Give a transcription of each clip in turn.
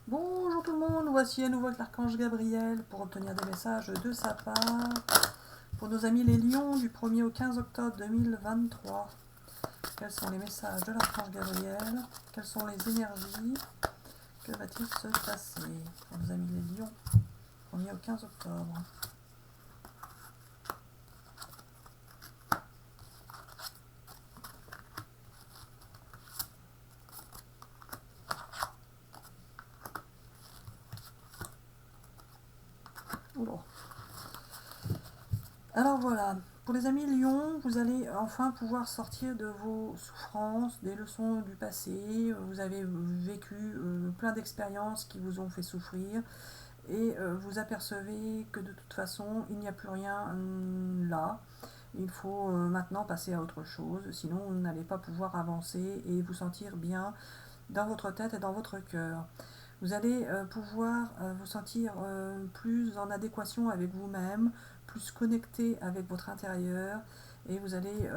Bonjour tout le monde, voici à nouveau avec l'archange Gabriel pour obtenir des messages de sa part pour nos amis les lions du 1er au 15 octobre 2023. Quels sont les messages de l'archange Gabriel? Quelles sont les énergies? Que va-t-il se passer pour nos amis les lions 1er au 15 octobre? Oula. Alors voilà, pour les amis lions, vous allez enfin pouvoir sortir de vos souffrances, des leçons du passé. Vous avez vécu plein d'expériences qui vous ont fait souffrir et vous apercevez que de toute façon, il n'y a plus rien là. Il faut maintenant passer à autre chose, sinon vous n'allez pas pouvoir avancer et vous sentir bien dans votre tête et dans votre cœur. Vous allez pouvoir vous sentir plus en adéquation avec vous-même, plus connecté avec votre intérieur et vous allez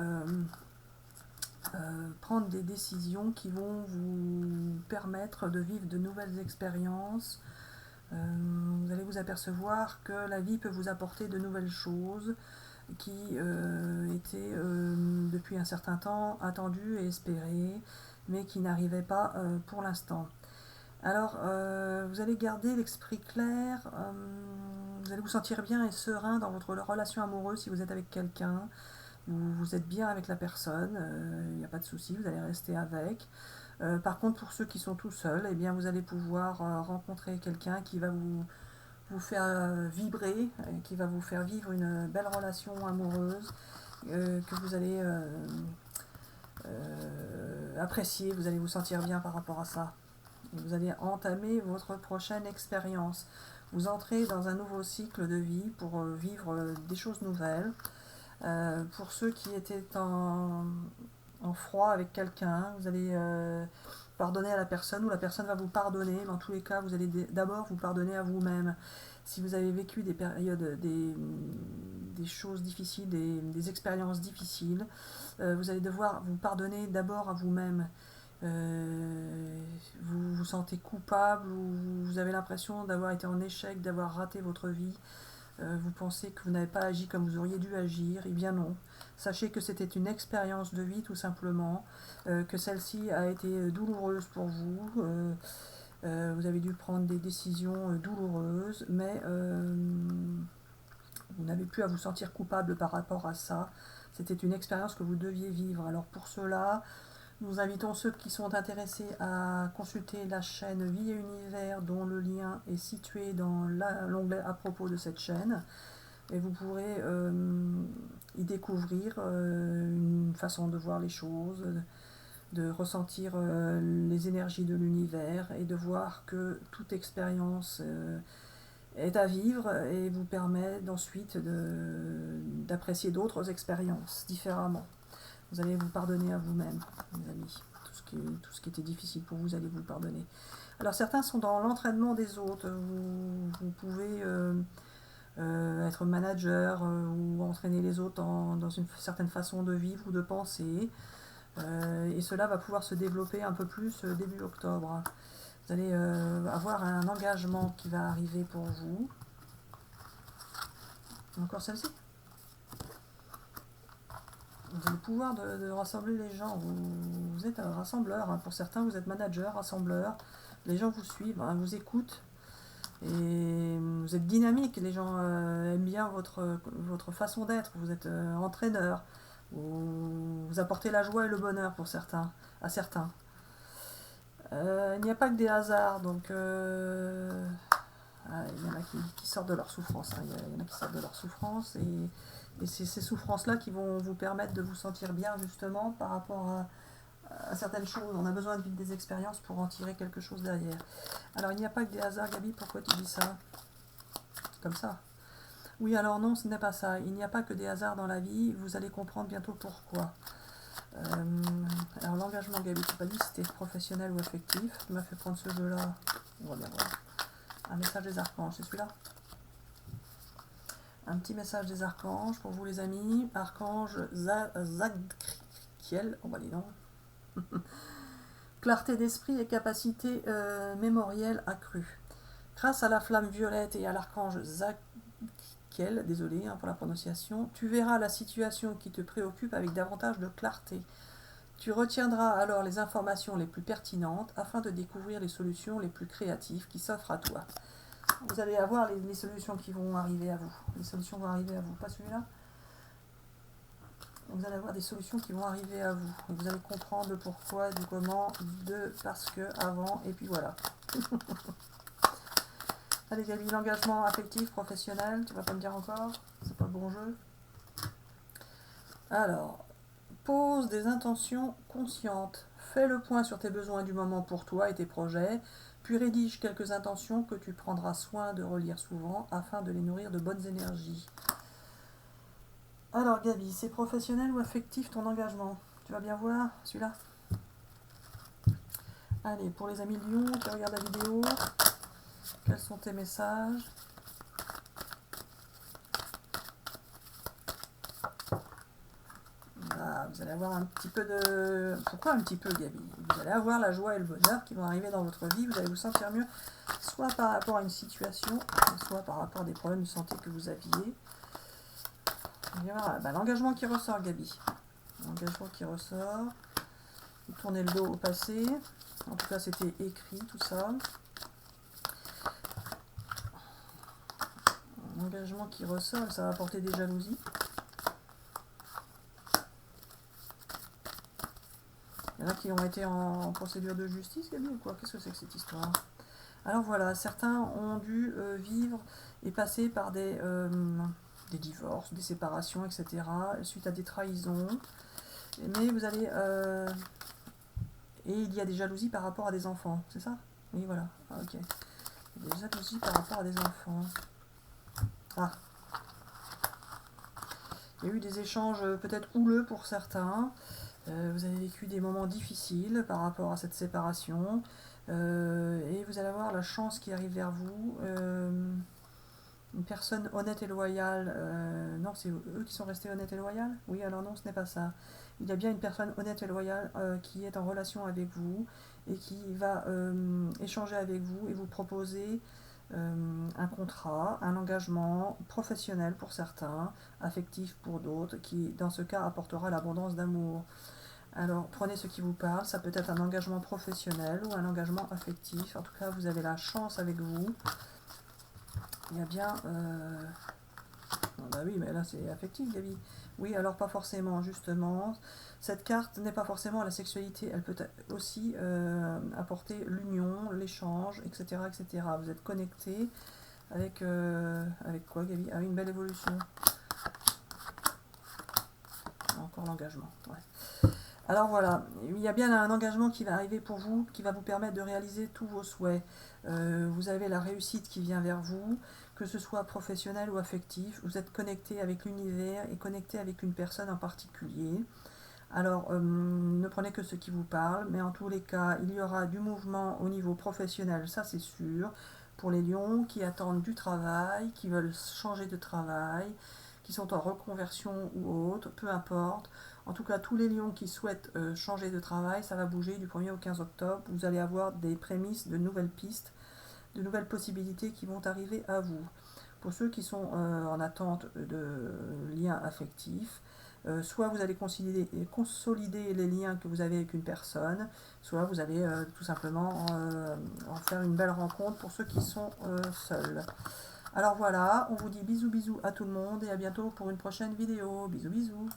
prendre des décisions qui vont vous permettre de vivre de nouvelles expériences. Vous allez vous apercevoir que la vie peut vous apporter de nouvelles choses qui étaient depuis un certain temps attendues et espérées, mais qui n'arrivaient pas pour l'instant. Alors, vous allez garder l'esprit clair, vous allez vous sentir bien et serein dans votre relation amoureuse si vous êtes avec quelqu'un, vous êtes bien avec la personne, il n'y a pas de souci, vous allez rester avec. Par contre, pour ceux qui sont tout seuls, eh bien, vous allez pouvoir rencontrer quelqu'un qui va vous faire vibrer, qui va vous faire vivre une belle relation amoureuse que vous allez apprécier, vous allez vous sentir bien par rapport à ça. Et vous allez entamer votre prochaine expérience. Vous entrez dans un nouveau cycle de vie pour vivre des choses nouvelles. Pour ceux qui étaient en froid avec quelqu'un, vous allez pardonner à la personne ou la personne va vous pardonner. Mais en tous les cas, vous allez d'abord vous pardonner à vous-même. Si vous avez vécu des périodes, des choses difficiles, des expériences difficiles, vous allez devoir vous pardonner d'abord à vous-même. Vous vous sentez coupable ou vous avez l'impression d'avoir été en échec, d'avoir raté votre vie, vous pensez que vous n'avez pas agi comme vous auriez dû agir, eh bien non. Sachez que c'était une expérience de vie tout simplement, que celle-ci a été douloureuse pour vous, vous avez dû prendre des décisions douloureuses, mais vous n'avez plus à vous sentir coupable par rapport à ça. C'était une expérience que vous deviez vivre. Alors pour cela, nous invitons ceux qui sont intéressés à consulter la chaîne Vie et Univers dont le lien est situé dans l'onglet à propos de cette chaîne. Et vous pourrez y découvrir une façon de voir les choses, de ressentir les énergies de l'univers et de voir que toute expérience est à vivre et vous permet ensuite d'apprécier d'autres expériences différemment. Vous allez vous pardonner à vous-même, mes amis. Tout ce qui était difficile pour vous, vous allez vous pardonner. Alors certains sont dans l'entraînement des autres. Vous pouvez être manager ou entraîner les autres dans une certaine façon de vivre ou de penser. Et cela va pouvoir se développer un peu plus début octobre. Vous allez avoir un engagement qui va arriver pour vous. Encore celle-ci. Vous avez le pouvoir de rassembler les gens. Vous êtes un rassembleur. Hein. Pour certains, vous êtes manager, rassembleur. Les gens vous suivent, hein, vous écoutent. Et vous êtes dynamique. Les gens aiment bien votre façon d'être. Vous êtes entraîneur. Vous apportez la joie et le bonheur pour certains, à certains. Il n'y a pas que des hasards. Donc, il y en a qui sortent de leur souffrance. Hein. Il y en a qui sortent de leur souffrance. Et c'est ces souffrances-là qui vont vous permettre de vous sentir bien justement par rapport à certaines choses. On a besoin de vivre des expériences pour en tirer quelque chose derrière. Alors il n'y a pas que des hasards, Gabi, pourquoi tu dis ça? Comme ça. Oui, alors non, ce n'est pas ça. Il n'y a pas que des hasards dans la vie, vous allez comprendre bientôt pourquoi. Alors l'engagement, Gabi, tu n'as pas dit si c'était professionnel ou affectif. Tu m'as fait prendre ce jeu-là. On va bien voir. Un message des archanges, c'est celui-là? Un petit message des archanges pour vous les amis. Archange Zadkiel, on va dire non. Clarté d'esprit et capacité mémorielle accrue. Grâce à la flamme violette et à l'archange Zadkiel, désolé pour la prononciation, tu verras la situation qui te préoccupe avec davantage de clarté. Tu retiendras alors les informations les plus pertinentes afin de découvrir les solutions les plus créatives qui s'offrent à toi. Vous allez avoir les solutions qui vont arriver à vous. Les solutions vont arriver à vous, pas celui-là. Vous allez avoir des solutions qui vont arriver à vous. Et vous allez comprendre le pourquoi, du comment, de parce que, avant, et puis voilà. Allez Gabi, l'engagement affectif, professionnel, tu vas pas me dire encore, c'est pas le bon jeu. Alors, pose des intentions conscientes. Fais le point sur tes besoins du moment pour toi et tes projets, puis rédige quelques intentions que tu prendras soin de relire souvent afin de les nourrir de bonnes énergies. Alors Gabi, c'est professionnel ou affectif ton engagement? Tu vas bien voir celui-là. Allez, pour les amis Lyon qui regardent la vidéo, quels sont tes messages? Là, vous allez avoir un petit peu de... Pourquoi un petit peu Gabi? Vous allez avoir la joie et le bonheur qui vont arriver dans votre vie, vous allez vous sentir mieux, soit par rapport à une situation, soit par rapport à des problèmes de santé que vous aviez. Voilà, l'engagement qui ressort Gabi. L'engagement qui ressort. Vous tournez le dos au passé. En tout cas, c'était écrit tout ça. L'engagement qui ressort, ça va apporter des jalousies. Il y en a qui ont été en procédure de justice, Gabi, ou quoi? Qu'est-ce que c'est que cette histoire? Alors voilà, certains ont dû vivre et passer par des divorces, des séparations, etc. suite à des trahisons. Mais vous allez... et il y a des jalousies par rapport à des enfants, c'est ça? Oui, voilà. Ah, ok. Il y a des jalousies par rapport à des enfants. Ah. Il y a eu des échanges peut-être houleux pour certains. Vous avez vécu des moments difficiles par rapport à cette séparation. Et vous allez avoir la chance qui arrive vers vous. Une personne honnête et loyale. Non, c'est eux qui sont restés honnêtes et loyaux? Oui, alors non, ce n'est pas ça. Il y a bien une personne honnête et loyale qui est en relation avec vous et qui va échanger avec vous et vous proposer un contrat, un engagement professionnel pour certains, affectif pour d'autres, qui dans ce cas apportera l'abondance d'amour. Alors prenez ce qui vous parle, ça peut être un engagement professionnel ou un engagement affectif. En tout cas, vous avez la chance avec vous. Il y a bien... Non, bah oui, mais là c'est affectif, Gabi. Oui, alors pas forcément, justement. Cette carte n'est pas forcément la sexualité, elle peut aussi apporter l'union, l'échange, etc., etc. Vous êtes connecté avec quoi, Gabi? Ah, une belle évolution. Encore l'engagement, ouais. Alors voilà, il y a bien un engagement qui va arriver pour vous, qui va vous permettre de réaliser tous vos souhaits. Vous avez la réussite qui vient vers vous, que ce soit professionnel ou affectif. Vous êtes connecté avec l'univers et connecté avec une personne en particulier. Alors, ne prenez que ce qui vous parle, mais en tous les cas, il y aura du mouvement au niveau professionnel, ça c'est sûr, pour les lions qui attendent du travail, qui veulent changer de travail, qui sont en reconversion ou autre, peu importe. En tout cas, tous les lions qui souhaitent changer de travail, ça va bouger du 1er au 15 octobre. Vous allez avoir des prémices de nouvelles pistes, de nouvelles possibilités qui vont arriver à vous. Pour ceux qui sont en attente de liens affectifs, soit vous allez consolider les liens que vous avez avec une personne, soit vous allez tout simplement en faire une belle rencontre pour ceux qui sont seuls. Alors voilà, on vous dit bisous bisous à tout le monde et à bientôt pour une prochaine vidéo. Bisous bisous.